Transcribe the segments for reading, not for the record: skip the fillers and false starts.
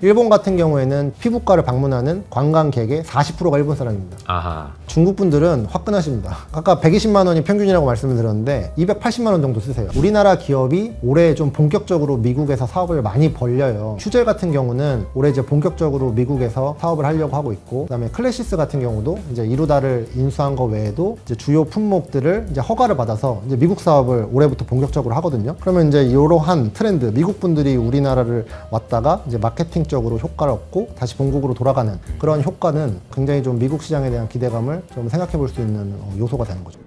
일본 같은 경우에는 피부과를 방문하는 관광객의 40%가 일본 사람입니다. 아하. 중국 분들은 화끈하십니다. 아까 120만 원이 평균이라고 말씀을 드렸는데 280만 원 정도 쓰세요. 우리나라 기업이 올해 좀 본격적으로 미국에서 사업을 많이 벌려요. 슈젤 같은 경우는 올해 이제 본격적으로 미국에서 사업을 하려고 하고 있고, 그다음에 클래시스 같은 경우도 이제 이루다를 인수한 거 외에도 이제 주요 품목들을 이제 허가를 받아서 이제 미국 사업을 올해부터 본격적으로 하거든요. 그러면 이제 이러한 트렌드, 미국 분들이 우리나라를 왔다가 이제 마케팅적으로 효과를 얻고 다시 본국으로 돌아가는 그런 효과는 굉장히 좀 미국 시장에 대한 기대감을 좀 생각해 볼 수 있는 요소가 되는 거죠.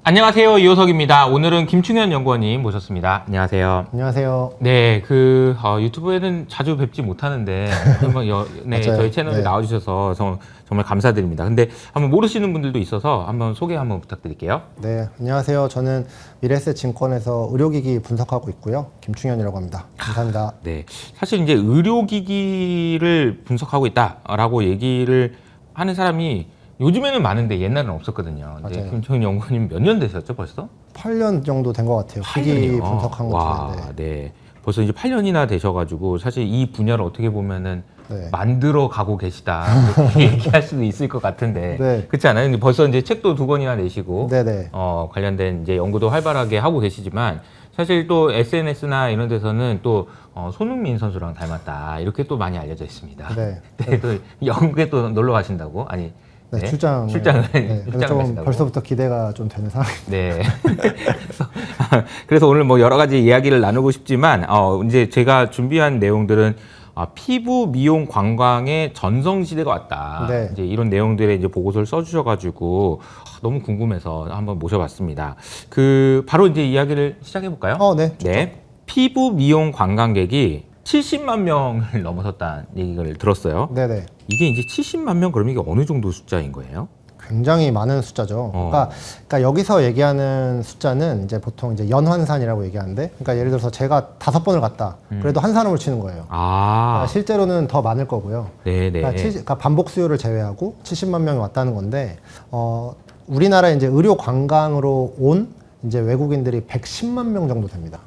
안녕하세요, 이호석입니다. 오늘은 김충현 연구원님 모셨습니다. 안녕하세요. 안녕하세요. 네, 유튜브에는 자주 뵙지 못하는데 한번 저희 채널에 나와주셔서 정말 감사드립니다. 근데 한번 모르시는 분들도 있어서 한번 소개 한번 부탁드릴게요. 네, 안녕하세요. 저는 미래에셋증권에서 의료기기 분석하고 있고요. 김충현이라고 합니다. 감사합니다. 네, 사실 이제 의료기기를 분석하고 있다라고 얘기를 하는 사람이 요즘에는 많은데 옛날에는 없었거든요. 맞아요. 김충현 연구원님 몇 년 되셨죠, 벌써? 8년 정도 된 것 같아요. 기기 분석한 와, 것 중에. 네. 벌써 이제 8년이나 되셔가지고 사실 이 분야를 어떻게 보면은 네. 만들어 가고 계시다 이렇게 얘기할 수도 있을 것 같은데 네. 그렇지 않아요? 근데 벌써 이제 책도 2권이나 내시고 네네. 관련된 이제 연구도 활발하게 하고 계시지만 사실 또 SNS나 이런 데서는 또 손흥민 선수랑 닮았다 이렇게 또 많이 알려져 있습니다. 네. 네, 또 영국에 또 놀러 가신다고? 아니. 네, 네? 출장을 출장을 좀 가신다고. 벌써부터 기대가 좀 되는 상황입니다. 네. 그래서 오늘 뭐 여러 가지 이야기를 나누고 싶지만, 이제 제가 준비한 내용들은 피부 미용 관광의 전성시대가 왔다. 네. 이제 이런 내용들의 이제 보고서를 써주셔가지고 너무 궁금해서 한번 모셔봤습니다. 바로 이제 이야기를 시작해볼까요? 네. 네. 피부 미용 관광객이 70만 명을 넘어섰다는 얘기를 들었어요. 네네. 이게 이제 70만 명 그러면 이게 어느 정도 숫자인 거예요? 굉장히 많은 숫자죠. 그러니까 여기서 얘기하는 숫자는 이제 보통 이제 연환산이라고 얘기하는데, 그러니까 예를 들어서 제가 5번을 갔다. 그래도 한 사람을 치는 거예요. 그러니까 실제로는 더 많을 거고요. 네네. 그러니까 반복 수요를 제외하고 70만 명이 왔다는 건데, 우리나라에 이제 의료 관광으로 온 이제 외국인들이 110만 명 정도 됩니다.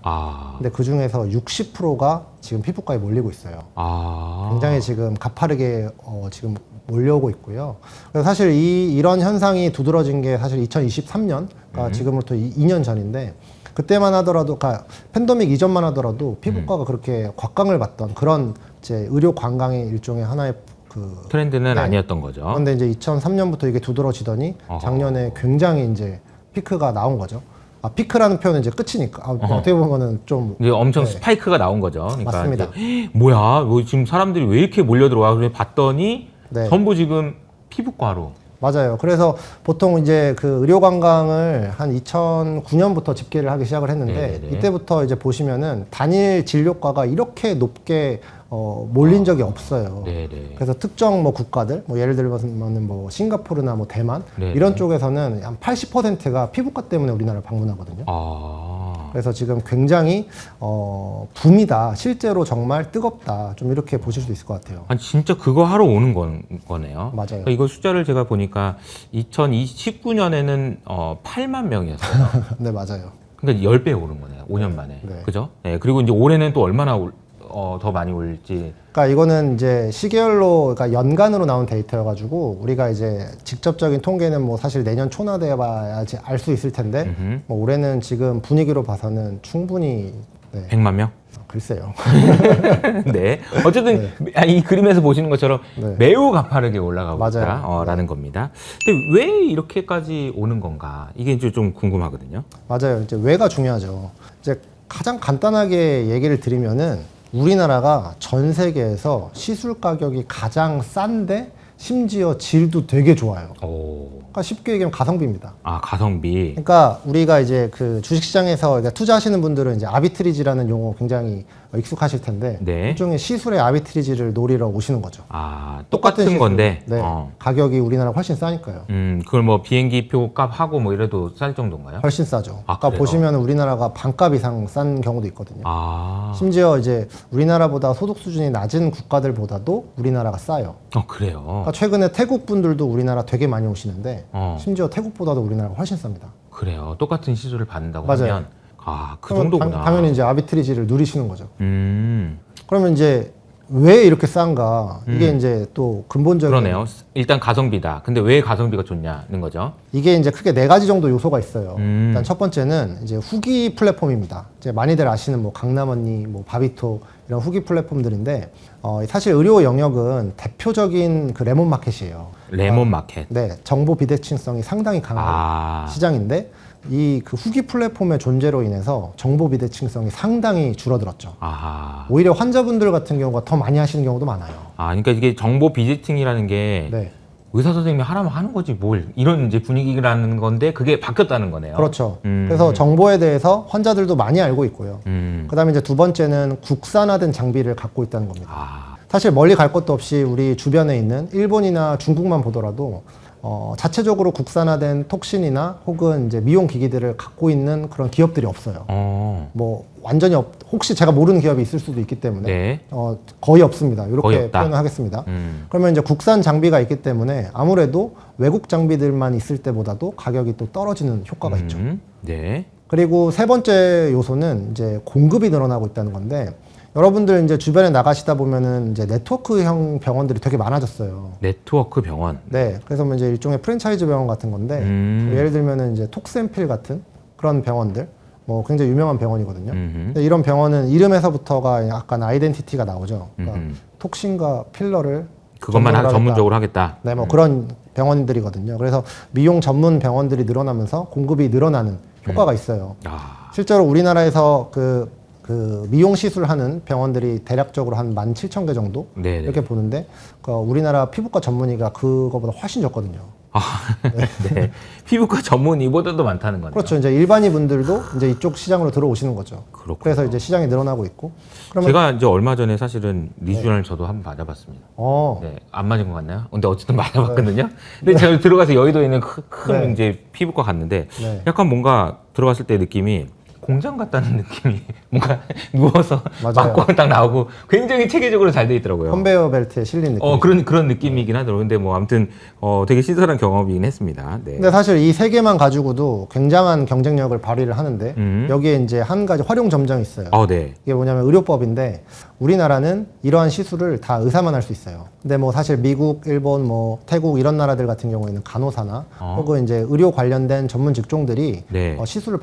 근데 그 중에서 60%가 지금 피부과에 몰리고 있어요. 굉장히 지금 가파르게 지금 몰려오고 있고요. 그래서 사실 이런 현상이 두드러진 게 사실 2023년, 그러니까 지금부터 2년 전인데, 그때만 하더라도, 그러니까 팬데믹 이전만 하더라도 피부과가 그렇게 곽광을 받던 그런 이제 의료 관광의 일종의 하나의 트렌드는 아니었던 거죠. 그런데 이제 2003년부터 이게 두드러지더니 작년에 굉장히 이제 피크가 나온 거죠. 피크라는 표현은 이제 끝이니까 어떻게 보면은 좀 이제 엄청 스파이크가 나온 거죠. 그러니까 맞습니다. 이제, 뭐야, 지금 사람들이 왜 이렇게 몰려 들어와? 그래 봤더니 전부 지금 피부과로. 맞아요. 그래서 보통 이제 그 의료 관광을 한 2009년부터 집계를 하기 시작을 했는데, 이때부터 이제 보시면은 단일 진료과가 이렇게 높게 몰린 적이 없어요. 그래서 특정 뭐 국가들, 뭐 예를 들면 뭐 싱가포르나 뭐 대만 이런 쪽에서는 한 80%가 피부과 때문에 우리나라를 방문하거든요. 그래서 지금 굉장히 붐이다. 실제로 정말 뜨겁다. 좀 이렇게 보실 수 있을 것 같아요. 아니 진짜 그거 하러 오는 거네요. 맞아요. 그러니까 이거 숫자를 제가 보니까 2019년에는 8만 명이었어요. 네, 맞아요. 그러니까 10배 오른 거네요. 5년 만에. 그죠? 네. 그리고 이제 올해는 또 얼마나 더 많이 올지. 그러니까 이거는 이제 시계열로, 그러니까 연간으로 나온 데이터여가지고 우리가 이제 직접적인 통계는 뭐 사실 내년 초나 돼봐야지 알 수 있을 텐데, 뭐 올해는 지금 분위기로 봐서는 충분히 100만 명? 글쎄요. 네. 어쨌든 이 그림에서 보시는 것처럼 매우 가파르게 올라가고 맞아요. 있다라는 겁니다. 근데 왜 이렇게까지 오는 건가? 이게 이제 좀 궁금하거든요. 맞아요. 이제 왜가 중요하죠. 이제 가장 간단하게 얘기를 드리면은 우리나라가 전 세계에서 시술 가격이 가장 싼데 심지어 질도 되게 좋아요. 그러니까 쉽게 얘기하면 가성비입니다. 가성비. 그러니까 우리가 이제 그 주식시장에서 투자하시는 분들은 이제 아비트리지라는 용어 굉장히 익숙하실 텐데 네. 일종의 시술의 아비트리지를 노리러 오시는 거죠. 아, 똑같은 시술. 건데. 네. 가격이 우리나라 훨씬 싸니까요. 그걸 뭐 비행기표 값 하고 뭐 이래도 쌀 정도인가요? 훨씬 싸죠. 아, 아까 그래요? 보시면 우리나라가 반값 이상 싼 경우도 있거든요. 아, 심지어 이제 우리나라보다 소득 수준이 낮은 국가들보다도 우리나라가 싸요. 그래요. 그러니까 최근에 태국 분들도 우리나라 되게 많이 오시는데 심지어 태국보다도 우리나라가 훨씬 쌉니다. 그래요. 똑같은 시술을 받는다고 맞아요. 하면 그 그러면 정도구나. 당연히 이제 아비트리지를 누리시는 거죠. 음, 그러면 이제 왜 이렇게 싼가? 이게 이제 또 근본적인 그러네요. 일단 가성비다. 근데 왜 가성비가 좋냐는 거죠. 이게 이제 크게 4가지 정도 요소가 있어요. 음. 일단 첫 번째는 이제 후기 플랫폼입니다. 이제 많이들 아시는 뭐 강남 언니, 뭐 바비토 이런 후기 플랫폼들인데 사실 의료 영역은 대표적인 그 레몬 마켓이에요. 레몬 마켓. 네, 정보 비대칭성이 상당히 강한 시장인데 이 그 후기 플랫폼의 존재로 인해서 정보 비대칭성이 상당히 줄어들었죠. 아하. 오히려 환자분들 같은 경우가 더 많이 하시는 경우도 많아요. 그러니까 이게 정보 비대칭이라는 게 네, 의사 선생님이 하라면 하는 거지 뭘 이런 이제 분위기라는 건데 그게 바뀌었다는 거네요. 그렇죠. 그래서 정보에 대해서 환자들도 많이 알고 있고요. 그다음에 이제 두 번째는 국산화된 장비를 갖고 있다는 겁니다. 사실 멀리 갈 것도 없이 우리 주변에 있는 일본이나 중국만 보더라도 자체적으로 국산화된 톡신이나 혹은 이제 미용 기기들을 갖고 있는 그런 기업들이 없어요. 뭐 완전히 혹시 제가 모르는 기업이 있을 수도 있기 때문에 네. 거의 없습니다. 거의 이렇게 없다. 표현을 하겠습니다. 그러면 이제 국산 장비가 있기 때문에 아무래도 외국 장비들만 있을 때보다도 가격이 또 떨어지는 효과가 있죠. 네. 그리고 세 번째 요소는 이제 공급이 늘어나고 있다는 건데 여러분들 이제 주변에 나가시다 보면은 이제 네트워크형 병원들이 되게 많아졌어요. 네트워크 병원. 네, 그래서 뭐 이제 일종의 프랜차이즈 병원 같은 건데 예를 들면은 이제 톡스앤필 같은 그런 병원들, 뭐 굉장히 유명한 병원이거든요. 근데 이런 병원은 이름에서부터가 약간 아이덴티티가 나오죠. 그러니까 톡신과 필러를 그것만 전문적으로 하겠다. 네, 뭐 그런 병원들이거든요. 그래서 미용 전문 병원들이 늘어나면서 공급이 늘어나는 효과가 있어요. 실제로 우리나라에서 그 미용 시술하는 병원들이 대략적으로 한 17,000개 정도 네네. 이렇게 보는데 우리나라 피부과 전문의가 그거보다 훨씬 적거든요. 네. 피부과 전문의보다도 많다는 거네요. 그렇죠. 이제 일반인 분들도 이제 이쪽 시장으로 들어오시는 거죠. 그렇군요. 그래서 이제 시장이 늘어나고 있고. 그러면 제가 이제 얼마 전에 사실은 리주랄 저도 한번 맞아봤습니다. 네, 안 맞은 것 같나요? 근데 어쨌든 맞아봤거든요. 근데 제가 들어가서 여의도에 있는 큰 이제 피부과 갔는데 약간 뭔가 들어갔을 때 느낌이 공장 같다는 느낌이 뭔가 누워서 맞고 딱 나오고 굉장히 체계적으로 잘 돼 있더라고요. 컨베이어 벨트에 실린 느낌. 그런 느낌이긴 하더라고요. 근데 뭐 아무튼 되게 신선한 경험이긴 했습니다. 네. 근데 사실 이 세 개만 가지고도 굉장한 경쟁력을 발휘를 하는데 여기에 이제 한 가지 활용 점정이 있어요. 네. 이게 뭐냐면 의료법인데 우리나라는 이러한 시술을 다 의사만 할 수 있어요. 근데 뭐 사실 미국, 일본, 뭐 태국 이런 나라들 같은 경우에는 간호사나 혹은 이제 의료 관련된 전문 직종들이 시술을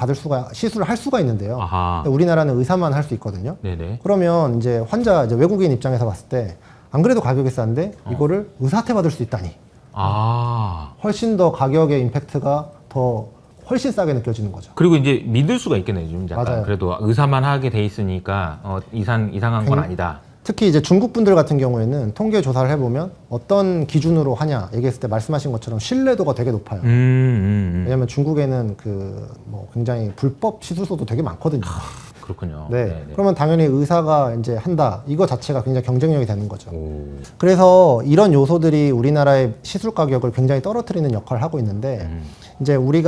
할 수가 있는데요. 근데 우리나라는 의사만 할 수 있거든요. 네네. 그러면 이제 환자, 이제 외국인 입장에서 봤을 때 안 그래도 가격이 싼데 이거를 의사한테 받을 수 있다니. 훨씬 더 가격의 임팩트가 훨씬 싸게 느껴지는 거죠. 그리고 이제 믿을 수가 있겠네요. 좀 약간 맞아요. 그래도 의사만 하게 돼 있으니까 이상한 건 아니다. 특히 이제 중국 분들 같은 경우에는 통계 조사를 해보면 어떤 기준으로 하냐 얘기했을 때 말씀하신 것처럼 신뢰도가 되게 높아요. 왜냐하면 중국에는 뭐 굉장히 불법 시술소도 되게 많거든요. 그렇군요. 네. 네네. 그러면 당연히 의사가 이제 한다. 이거 자체가 굉장히 경쟁력이 되는 거죠. 그래서 이런 요소들이 우리나라의 시술 가격을 굉장히 떨어뜨리는 역할을 하고 있는데 이제 우리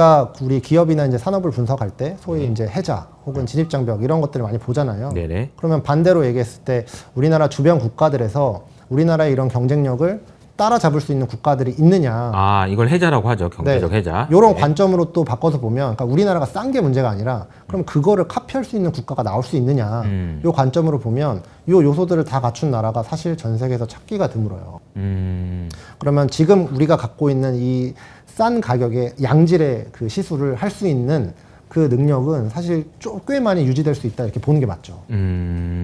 기업이나 이제 산업을 분석할 때 소위 이제 해자 혹은 진입장벽 이런 것들을 많이 보잖아요. 네네. 그러면 반대로 얘기했을 때 우리나라 주변 국가들에서 우리나라의 이런 경쟁력을 따라잡을 수 있는 국가들이 있느냐. 이걸 해자라고 하죠. 경제적 해자. 이런 관점으로 또 바꿔서 보면, 그러니까 우리나라가 싼 게 문제가 아니라, 그럼 그거를 카피할 수 있는 국가가 나올 수 있느냐. 이 관점으로 보면, 이 요소들을 다 갖춘 나라가 사실 전 세계에서 찾기가 드물어요. 그러면 지금 우리가 갖고 있는 이 싼 가격의 양질의 그 시술을 할 수 있는 그 능력은 사실 꽤 많이 유지될 수 있다 이렇게 보는 게 맞죠.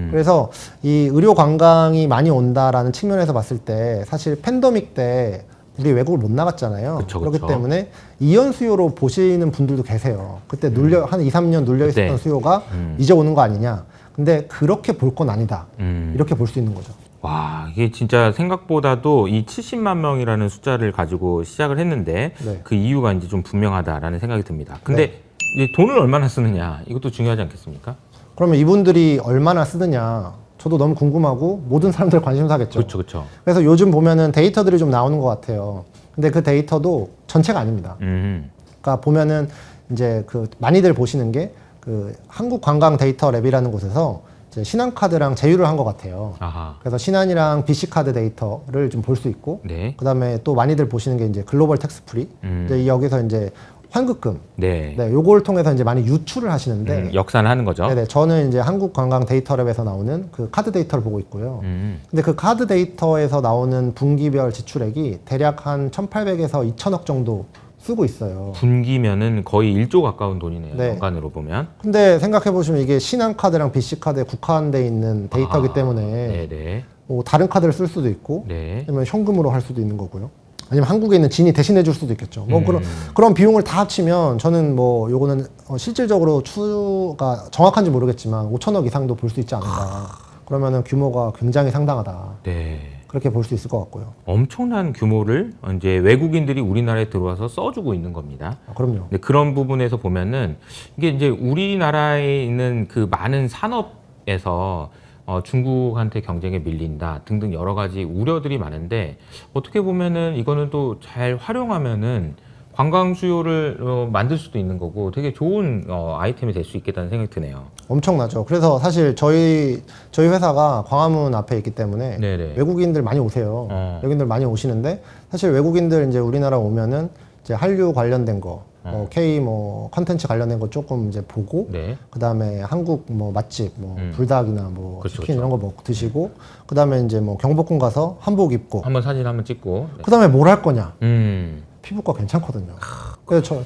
그래서 이 의료 관광이 많이 온다라는 측면에서 봤을 때 사실 팬데믹 때 우리 외국을 못 나갔잖아요. 그렇기 때문에 이연 수요로 보시는 분들도 계세요. 그때 한 2, 3년 눌려 있었던 수요가 이제 오는 거 아니냐. 근데 그렇게 볼 건 아니다. 이렇게 볼 수 있는 거죠. 와, 이게 진짜 생각보다도 이 70만 명이라는 숫자를 가지고 시작을 했는데 그 이유가 이제 좀 분명하다라는 생각이 듭니다. 근데 이제 돈을 얼마나 쓰느냐 이것도 중요하지 않겠습니까? 그러면 이분들이 얼마나 쓰느냐 저도 너무 궁금하고 모든 사람들 관심사겠죠. 그렇죠, 그렇죠. 그래서 요즘 보면은 데이터들이 좀 나오는 것 같아요. 근데 그 데이터도 전체가 아닙니다. 그러니까 보면은 이제 그 많이들 보시는 게 그 한국 관광 데이터 랩이라는 곳에서 이제 신한카드랑 제휴를 한 것 같아요. 아하. 그래서 신한이랑 BC카드 데이터를 좀 볼 수 있고, 네. 그다음에 또 많이들 보시는 게 이제 글로벌 텍스프리. 이제 여기서 이제 환급금. 네. 네, 요걸 통해서 이제 많이 유출을 하시는데. 역산을 하는 거죠. 네네. 저는 이제 한국 관광 데이터랩에서 나오는 그 카드 데이터를 보고 있고요. 근데 그 카드 데이터에서 나오는 분기별 지출액이 대략 한 1,800에서 2,000억 정도 쓰고 있어요. 분기면은 거의 1조 가까운 돈이네요. 네. 연간으로 보면. 근데 생각해 보시면 이게 신한카드랑 BC카드에 국한돼 있는 데이터이기 때문에 네네. 뭐 다른 카드를 쓸 수도 있고, 네. 아니면 현금으로 할 수도 있는 거고요. 아니면 한국에 있는 진이 대신해 줄 수도 있겠죠. 뭐 그런 비용을 다 합치면 저는 뭐 요거는 실질적으로 추가 정확한지 모르겠지만 5천억 이상도 볼 수 있지 않을까. 그러면은 규모가 굉장히 상당하다. 네. 그렇게 볼 수 있을 것 같고요. 엄청난 규모를 이제 외국인들이 우리나라에 들어와서 써주고 있는 겁니다. 그럼요. 근데 그런 부분에서 보면은 이게 이제 우리나라에 있는 그 많은 산업에서 중국한테 경쟁에 밀린다 등등 여러 가지 우려들이 많은데 어떻게 보면은 이거는 또 잘 활용하면은 관광 수요를 만들 수도 있는 거고 되게 좋은 아이템이 될 수 있겠다는 생각이 드네요. 엄청나죠. 그래서 사실 저희 회사가 광화문 앞에 있기 때문에 네네. 외국인들 많이 오세요. 외국인들 많이 오시는데 사실 외국인들 이제 우리나라 오면은 이제 한류 관련된 거, K 뭐 컨텐츠 관련된 거 조금 이제 보고, 네. 그 다음에 한국 뭐 맛집, 뭐 불닭이나 뭐 그렇죠, 치킨 그렇죠. 이런 거 드시고, 그 다음에 이제 뭐 경복궁 가서 한복 입고, 한번 사진 한번 찍고. 네. 그 다음에 뭘 할 거냐? 음. 피부과 괜찮거든요. 그래서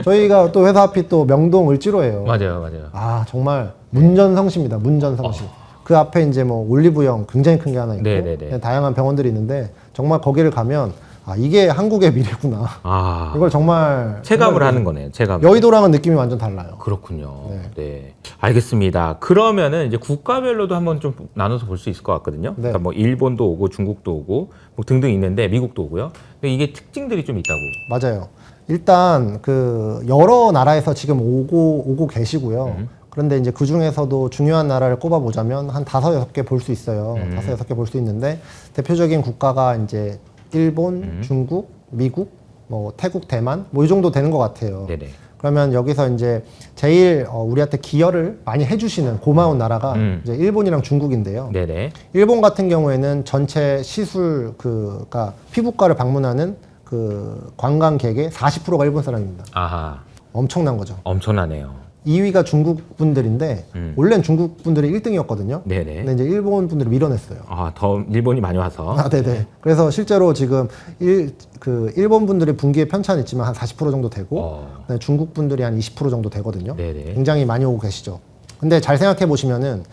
저희가 또 회사 앞이 또 명동 을지로예요. 맞아요, 맞아요. 아 정말 문전성시입니다. 문전성시. 그 앞에 이제 뭐 올리브영 굉장히 큰 게 하나 있고, 네네네. 다양한 병원들이 있는데 정말 거기를 가면 아 이게 한국의 미래구나. 아. 이걸 정말 체감을 하는 거네요. 체감. 여의도랑은 느낌이 완전 달라요. 그렇군요. 네. 알겠습니다. 그러면은 이제 국가별로도 한번 좀 나눠서 볼 수 있을 것 같거든요. 네. 그러니까 뭐 일본도 오고 중국도 오고 뭐 등등 있는데 미국도 오고요. 근데 이게 특징들이 좀 있다고. 맞아요. 일단 그 여러 나라에서 지금 오고 계시고요. 그런데 이제 그 중에서도 중요한 나라를 꼽아보자면 한 5-6개 볼 수 있어요. 5-6개 볼 수 있는데 대표적인 국가가 이제 일본, 중국, 미국, 뭐 태국, 대만 뭐 이 정도 되는 것 같아요. 네네. 그러면 여기서 이제 제일 우리한테 기여를 많이 해주시는 고마운 나라가 이제 일본이랑 중국인데요. 네네. 일본 같은 경우에는 전체 시술 그러니까 피부과를 방문하는 그 관광객의 40%가 일본 사람입니다. 아하. 엄청난 거죠. 엄청나네요. 2위가 중국 분들인데 원래는 중국 분들이 1등이었거든요. 네네. 근데 이제 일본 분들이 밀어냈어요. 아, 더 일본이 많이 와서. 아, 네네. 그래서 실제로 지금 일본 분들이 분기에 편차는 있지만 한 40% 정도 되고, 그다음에 중국 분들이 한 20% 정도 되거든요. 네네. 굉장히 많이 오고 계시죠. 근데 잘 생각해 보시면은,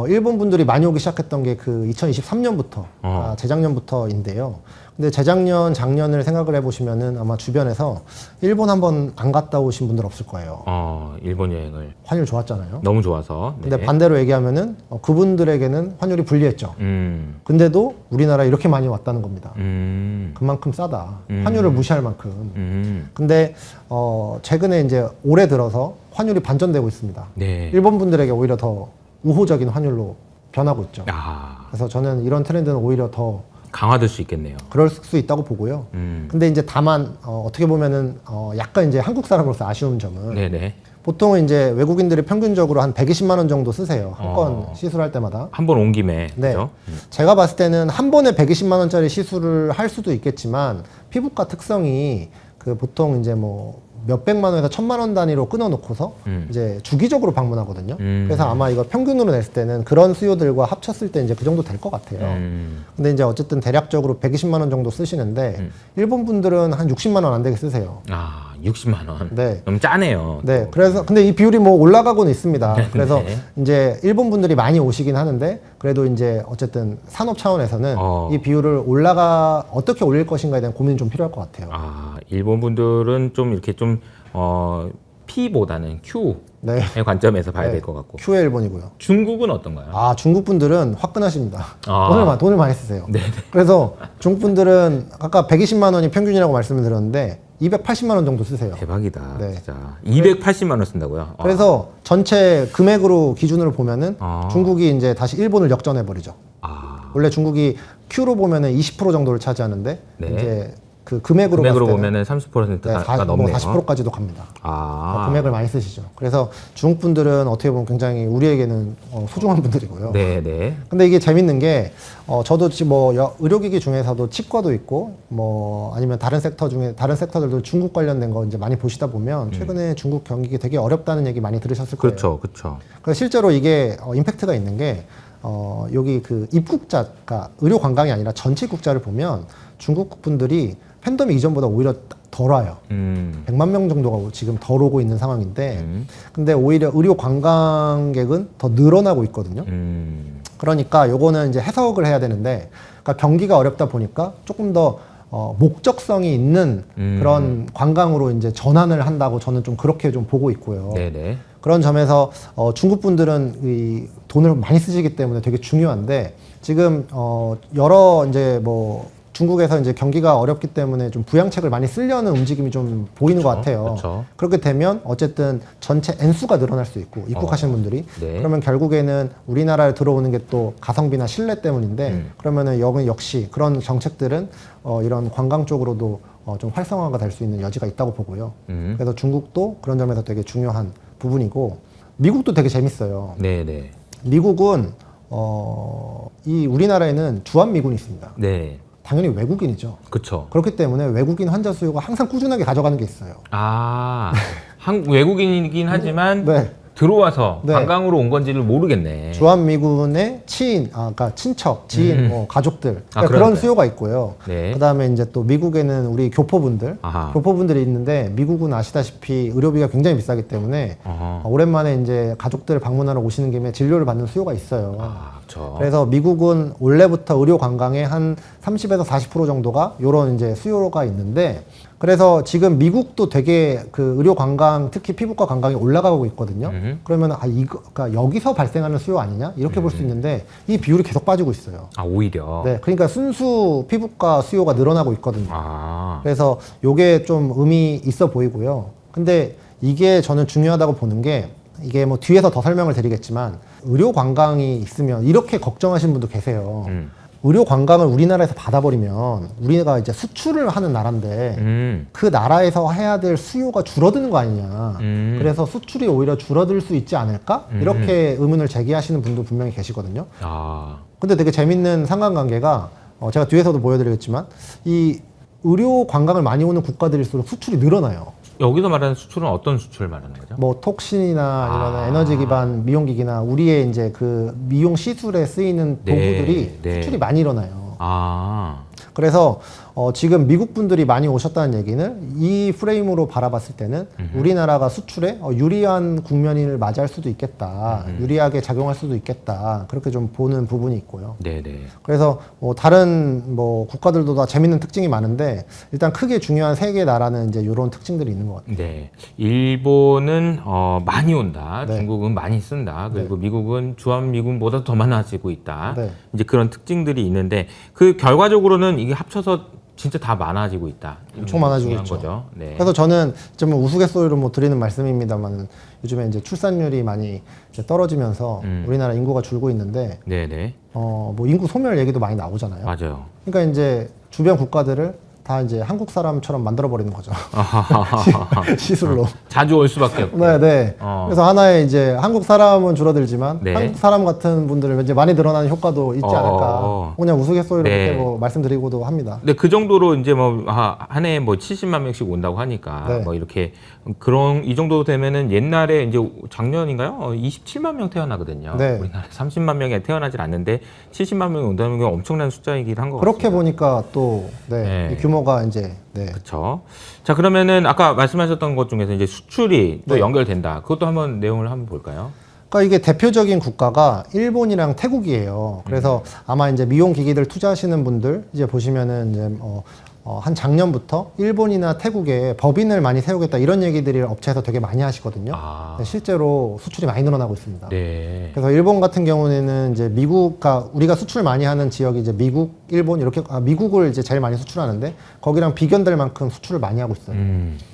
일본 분들이 많이 오기 시작했던 게 그 2023년부터, 재작년부터인데요. 근데 재작년, 작년을 생각을 해보시면은 아마 주변에서 일본 한번 안 갔다 오신 분들 없을 거예요. 일본 여행을. 환율 좋았잖아요. 너무 좋아서. 근데 네. 반대로 얘기하면은 그분들에게는 환율이 불리했죠. 근데도 우리나라에 이렇게 많이 왔다는 겁니다. 그만큼 싸다. 환율을 무시할 만큼. 근데 최근에 이제 올해 들어서 환율이 반전되고 있습니다. 네. 일본 분들에게 오히려 더 우호적인 환율로 변하고 있죠. 아, 그래서 저는 이런 트렌드는 오히려 더 강화될 수 있겠네요. 그럴 수 있다고 보고요. 근데 이제 다만 어떻게 보면은 약간 이제 한국 사람으로서 아쉬운 점은 네네. 보통은 이제 외국인들이 평균적으로 한 120만 원 정도 쓰세요. 한 건 시술할 때마다. 한 번 온 김에. 네. 그죠? 제가 봤을 때는 한 번에 120만 원짜리 시술을 할 수도 있겠지만 피부과 특성이 그 보통 이제 뭐 몇백만 원에서 1,000만 원 단위로 끊어놓고서 이제 주기적으로 방문하거든요. 그래서 아마 이거 평균으로 냈을 때는 그런 수요들과 합쳤을 때 이제 그 정도 될 것 같아요. 근데 이제 어쨌든 대략적으로 120만 원 정도 쓰시는데 일본 분들은 한 60만 원 안 되게 쓰세요. 아, 60만 원. 네. 너무 짜네요. 네. 그래서 근데 이 비율이 뭐 올라가고는 있습니다. 그래서 네. 이제 일본 분들이 많이 오시긴 하는데 그래도 이제 어쨌든 산업 차원에서는 이 비율을 어떻게 올릴 것인가에 대한 고민이 좀 필요할 것 같아요. 아, 일본 분들은 좀 이렇게 좀 P보다는 Q의 네. 관점에서 봐야 네. 될 것 같고. Q의 일본이고요. 중국은 어떤가요? 아, 중국 분들은 화끈하십니다. 아. 돈을 많이 쓰세요. 네네. 그래서 중국 분들은 아까 120만 원이 평균이라고 말씀을 드렸는데 280만 원 정도 쓰세요. 대박이다. 네. 진짜 280만 원 쓴다고요? 그래서 전체 금액으로 기준으로 보면은 아. 중국이 이제 다시 일본을 역전해 버리죠. 아, 원래 중국이 Q로 보면은 20% 정도를 차지하는데 네. 이제 그 금액으로 봤을 때는 보면은 30%가 뭐 넘네요. 40%까지도 갑니다. 아, 금액을 많이 쓰시죠. 그래서 중국 분들은 어떻게 보면 굉장히 우리에게는 소중한 분들이고요. 네, 네. 근데 이게 재밌는 게 저도 지금 뭐 의료기기 중에서도 치과도 있고 뭐 아니면 다른 섹터 중에 다른 섹터들도 중국 관련된 거 이제 많이 보시다 보면 최근에 중국 경기가 되게 어렵다는 얘기 많이 들으셨을 거예요. 그렇죠, 그렇죠. 그래서 실제로 이게 임팩트가 있는 게 여기 그 입국자가 의료 관광이 아니라 전체 입국자를 보면 중국 분들이 팬데믹 이전보다 오히려 덜 와요. 100만 명 정도가 지금 덜 오고 있는 상황인데, 근데 오히려 의료 관광객은 더 늘어나고 있거든요. 그러니까 요거는 이제 해석을 해야 되는데, 그러니까 경기가 어렵다 보니까 조금 더 목적성이 있는 그런 관광으로 이제 전환을 한다고 저는 좀 그렇게 좀 보고 있고요. 네네. 그런 점에서 중국 분들은 이 돈을 많이 쓰시기 때문에 되게 중요한데 지금 여러 이제 뭐 중국에서 이제 경기가 어렵기 때문에 좀 부양책을 많이 쓰려는 움직임이 좀 보이는 것 같아요. 그쵸. 그렇게 되면 어쨌든 전체 N수가 늘어날 수 있고 입국하시는 분들이 네. 그러면 결국에는 우리나라에 들어오는 게 또 가성비나 신뢰 때문인데 그러면은 여기 역시 그런 정책들은 이런 관광 쪽으로도 좀 활성화가 될 수 있는 여지가 있다고 보고요. 그래서 중국도 그런 점에서 되게 중요한 부분이고 미국도 되게 재밌어요. 네네. 미국은 이 우리나라에는 주한미군이 있습니다. 네. 당연히 외국인이죠. 그쵸. 그렇기 때문에 외국인 환자 수요가 항상 꾸준하게 가져가는 게 있어요. 아, 외국인이긴 하지만 네. 들어와서 네. 관광으로 온 건지를 모르겠네. 주한미군의 치인, 그러니까 친척, 지인, 뭐 가족들 그러니까 그런 그러니까요. 수요가 있고요. 네. 그다음에 이제 또 미국에는 우리 교포분들, 아하. 교포분들이 있는데 미국은 아시다시피 의료비가 굉장히 비싸기 때문에 아하. 오랜만에 이제 가족들 방문하러 오시는 김에 진료를 받는 수요가 있어요. 아, 그쵸. 그래서 미국은 원래부터 의료 관광의 한 30에서 40% 정도가 요런 이제 수요가 있는데 그래서 지금 미국도 되게 그 의료 관광 특히 피부과 관광이 올라가고 있거든요. 그러면 이거 그러니까 여기서 발생하는 수요 아니냐 이렇게 볼 수 있는데 이 비율이 계속 빠지고 있어요. 아, 오히려. 네, 그러니까 순수 피부과 수요가 늘어나고 있거든요. 아, 그래서 요게 좀 의미 있어 보이고요. 근데 이게 저는 중요하다고 보는 게 이게 뭐 뒤에서 더 설명을 드리겠지만 의료 관광이 있으면 이렇게 걱정하시는 분도 계세요. 의료 관광을 우리나라에서 받아버리면 우리가 이제 수출을 하는 나라인데 그 나라에서 해야 될 수요가 줄어드는 거 아니냐. 그래서 수출이 오히려 줄어들 수 있지 않을까? 이렇게 의문을 제기하시는 분도 분명히 계시거든요. 아, 근데 되게 재밌는 상관관계가 제가 뒤에서도 보여드리겠지만 이 의료 관광을 많이 오는 국가들일수록 수출이 늘어나요. 여기서 말하는 수출은 어떤 수출을 말하는 거죠? 뭐 톡신이나 아니면 에너지 기반 미용기기나 우리의 이제 그 미용 시술에 쓰이는 도구들이 네. 수출이 많이 일어나요. 아, 그래서 지금 미국 분들이 많이 오셨다는 얘기는 이 프레임으로 바라봤을 때는 우리나라가 수출에 유리한 국면을 맞이할 수도 있겠다. 유리하게 작용할 수도 있겠다. 그렇게 좀 보는 부분이 있고요. 네네. 그래서 다른 뭐 국가들도 다 재밌는 특징이 많은데 일단 크게 중요한 세 개 나라는 이제 이런 특징들이 있는 것 같아요. 네. 일본은 많이 온다. 네. 중국은 많이 쓴다. 그리고 미국은 주한미군보다 더 많아지고 있다. 네. 이제 그런 특징들이 있는데 그 결과적으로는 이게 합쳐서 진짜 다 많아지고 있다. 엄청 많아지고 중요한 있죠. 거죠. 네. 그래서 저는 좀 우스갯소리로 뭐 드리는 말씀입니다만 요즘에 이제 출산율이 많이 이제 떨어지면서 우리나라 인구가 줄고 있는데 네네. 뭐 인구 소멸 얘기도 많이 나오잖아요. 맞아요. 그러니까 이제 주변 국가들을 다 이제 한국 사람처럼 만들어 버리는 거죠. 시술로. 자주 올 수밖에 없고. 네, 네. 그래서 하나의 이제 한국 사람은 줄어들지만 네. 한국 사람 같은 분들은 이제 많이 늘어나는 효과도 있지 않을까. 그냥 우스갯소리로 네. 그렇게 뭐 말씀드리고도 합니다. 근데 그 정도로 이제 뭐 한 해에 뭐 70만 명씩 온다고 하니까 네. 뭐 이렇게 그런 이 정도 되면은 옛날에 이제 작년인가요? 27만 명 태어나거든요. 네. 우리나라 30만 명이 태어나질 않는데 70만 명이 온다는 게 엄청난 숫자이긴 한 것 같습니다. 그렇게 보니까 또 네. 이 규모가 이제 그렇죠. 자, 그러면은 아까 말씀하셨던 것 중에서 이제 수출이 또 네. 연결된다. 그것도 한번 내용을 한번 볼까요? 그러니까 이게 대표적인 국가가 일본이랑 태국이에요. 그래서 아마 이제 미용 기기들 투자하시는 분들 이제 보시면은 이제 한 작년부터 일본이나 태국에 법인을 많이 세우겠다 이런 얘기들이 업체에서 되게 많이 하시거든요. 실제로 수출이 많이 늘어나고 있습니다. 네. 그래서 일본 같은 경우에는 이제 미국과 우리가 수출 많이 하는 지역이 이제 미국, 일본 이렇게 미국을 이제 제일 많이 수출하는데 거기랑 비견될 만큼 수출을 많이 하고 있어요.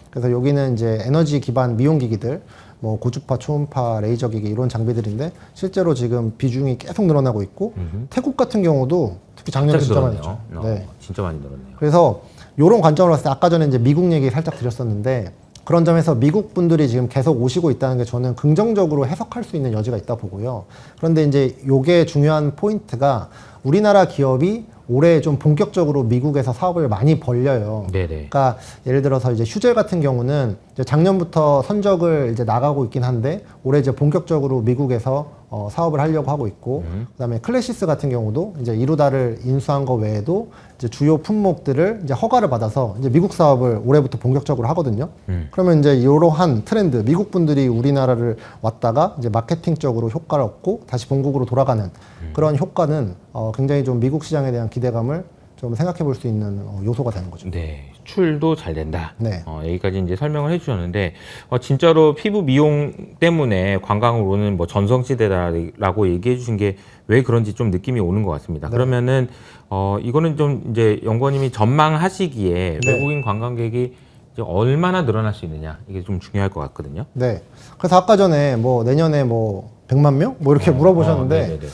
그래서 여기는 이제 에너지 기반 미용 기기들, 뭐 고주파, 초음파, 레이저 기기 이런 장비들인데 실제로 지금 비중이 계속 늘어나고 있고 태국 같은 경우도 특히 작년에 진짜 많이 했죠. 네. 진짜 많이 늘었네요. 그래서 이런 관점으로 봤을 때 아까 전에 이제 미국 얘기 살짝 드렸었는데 그런 점에서 미국 분들이 지금 계속 오시고 있다는 게 저는 긍정적으로 해석할 수 있는 여지가 있다 보고요. 그런데 이제 요게 중요한 포인트가 우리나라 기업이 올해 좀 본격적으로 미국에서 사업을 많이 벌려요. 네네. 그러니까 예를 들어서 이제 휴젤 같은 경우는 이제 작년부터 선적을 이제 나가고 있긴 한데 올해 이제 본격적으로 미국에서 사업을 하려고 하고 있고 그다음에 클래시스 같은 경우도 이제 이루다를 인수한 거 외에도 이제 주요 품목들을 이제 허가를 받아서 이제 미국 사업을 올해부터 본격적으로 하거든요. 그러면 이제 이러한 트렌드, 미국 분들이 우리나라를 왔다가 이제 마케팅적으로 효과를 얻고 다시 본국으로 돌아가는 그런 효과는 굉장히 좀 미국 시장에 대한 기대감을 좀 생각해 볼 수 있는 요소가 되는 거죠. 네, 수출도 잘 된다. 네. 여기까지 이제 설명을 해주셨는데 진짜로 피부 미용 때문에 관광을 오는 뭐 전성시대다라고 얘기해 주신 게 왜 그런지 좀 느낌이 오는 것 같습니다. 네. 그러면은 이거는 좀 이제 연구원님이 전망하시기에 네. 외국인 관광객이 이제 얼마나 늘어날 수 있느냐 이게 좀 중요할 것 같거든요. 네. 그래서 아까 전에 뭐 내년에 뭐 100만 명? 뭐 이렇게 물어보셨는데 네네네.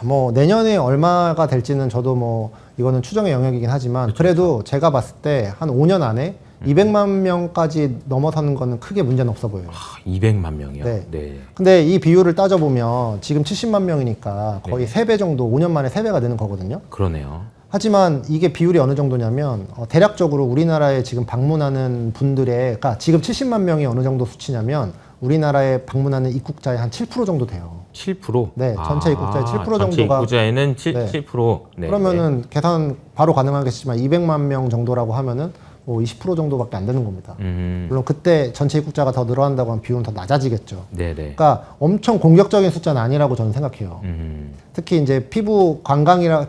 뭐 내년에 얼마가 될지는 저도 뭐 이거는 추정의 영역이긴 하지만 그래도 제가 봤을 때 한 5년 안에 200만 명까지 넘어서는 거는 크게 문제는 없어 보여요. 200만 명이요? 네. 근데 이 비율을 따져보면 지금 70만 명이니까 거의 네. 3배 정도, 5년 만에 3배가 되는 거거든요. 그러네요. 하지만 이게 비율이 어느 정도냐면 대략적으로 우리나라에 지금 방문하는 분들의 그러니까 지금 70만 명이 어느 정도 수치냐면 우리나라에 방문하는 입국자의 한 7% 정도 돼요. 7%? 네, 전체 입국자의 7% 전체 정도가 입국자에는 네. 7%. 네. 그러면은 계산 바로 가능하겠지만 200만 명 정도라고 하면은 뭐 20% 정도밖에 안 되는 겁니다. 물론 그때 전체 입국자가 더 늘어난다고 하면 비율은 더 낮아지겠죠. 네네. 그러니까 엄청 공격적인 숫자는 아니라고 저는 생각해요. 특히 이제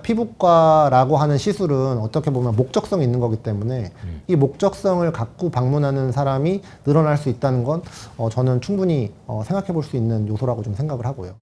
피부과라고 하는 시술은 어떻게 보면 목적성이 있는 거기 때문에 이 목적성을 갖고 방문하는 사람이 늘어날 수 있다는 건 저는 충분히 생각해 볼 수 있는 요소라고 좀 생각을 하고요.